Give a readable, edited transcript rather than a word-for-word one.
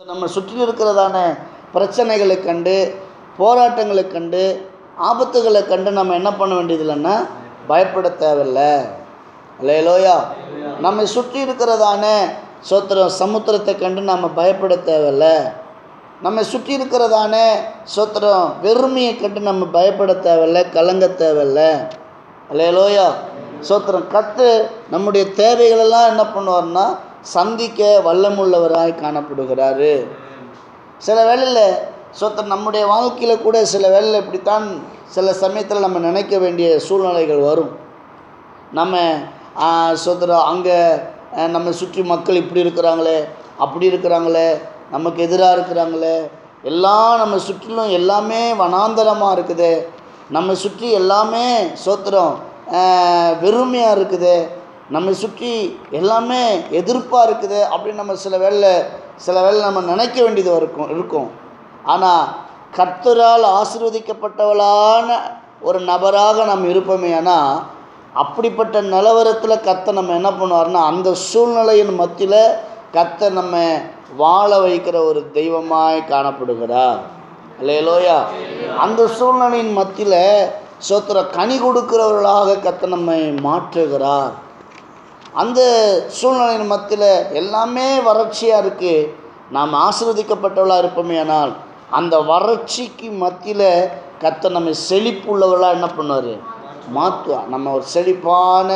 நம்ம சுற்றி இருக்கிறதான பிரச்சனைகளை கண்டு, போராட்டங்களை கண்டு, ஆபத்துகளை கண்டு நம்ம என்ன பண்ண வேண்டியது இல்லைன்னா பயப்பட தேவையில்லை. அல்லேலூயா. நம்மை சுற்றி இருக்கிறதான சமுத்திரத்தை கண்டு நம்ம பயப்பட தேவையில்லை. நம்மை சுற்றி இருக்கிறதான வெறுமையை கண்டு நம்ம பயப்பட தேவையில்லை, கலங்க தேவையில்லை. அல்லேலூயா. கர்த்தர் நம்முடைய தேவைகளெல்லாம் என்ன பண்ணுவார்னா சந்திக்க வல்லமுள்ளவராய் காணப்படுகிறாரு. சில வேளையில் நம்முடைய வாழ்க்கையில் கூட சில வேளையில் இப்படித்தான் சில சமயத்தில் நம்ம நினைக்க வேண்டிய சூழ்நிலைகள் வரும். நம்ம அங்கே நம்ம சுற்றி மக்கள் இப்படி இருக்கிறாங்களே, அப்படி இருக்கிறாங்களே, நமக்கு எதிராக இருக்கிறாங்களே, எல்லாம் நம்ம சுற்றிலும் எல்லாமே வனாந்தரமாக இருக்குது, நம்ம சுற்றி எல்லாமே வெறுமையாக இருக்குது, நம்மை சுற்றி எல்லாமே எதிர்ப்பாக இருக்குது அப்படின்னு நம்ம சில வேளை நம்ம நினைக்க வேண்டியது இருக்கும். ஆனால் கர்த்தரால் ஆசீர்வதிக்கப்பட்டவளான ஒரு நபராக நம்ம இருப்போமே. ஆனால் அப்படிப்பட்ட நிலவரத்தில் கர்த்தர் நம்ம என்ன பண்ணுவார்னா அந்த சூழ்நிலையின் மத்தியில் கர்த்தர் நம்ம வாழ வைக்கிற ஒரு தெய்வமாய் காணப்படுகிறார். அல்லேலூயா. அந்த சூழ்நிலையின் மத்தியில் கனி கொடுக்கிறவர்களாக கர்த்தர் நம்மை மாற்றுகிறார். அந்த சூழ்நிலையின் மத்தியில் எல்லாமே வறட்சியாக இருக்குது, நாம் ஆசீர்வதிக்கப்பட்டவளாக இருப்போமே. ஆனால் அந்த வறட்சிக்கு மத்தியில் கர்த்தர் நம்மை செழிப்புள்ளவர்களாக என்ன பண்ணுவார், மாற்றுவார். நம்ம ஒரு செழிப்பான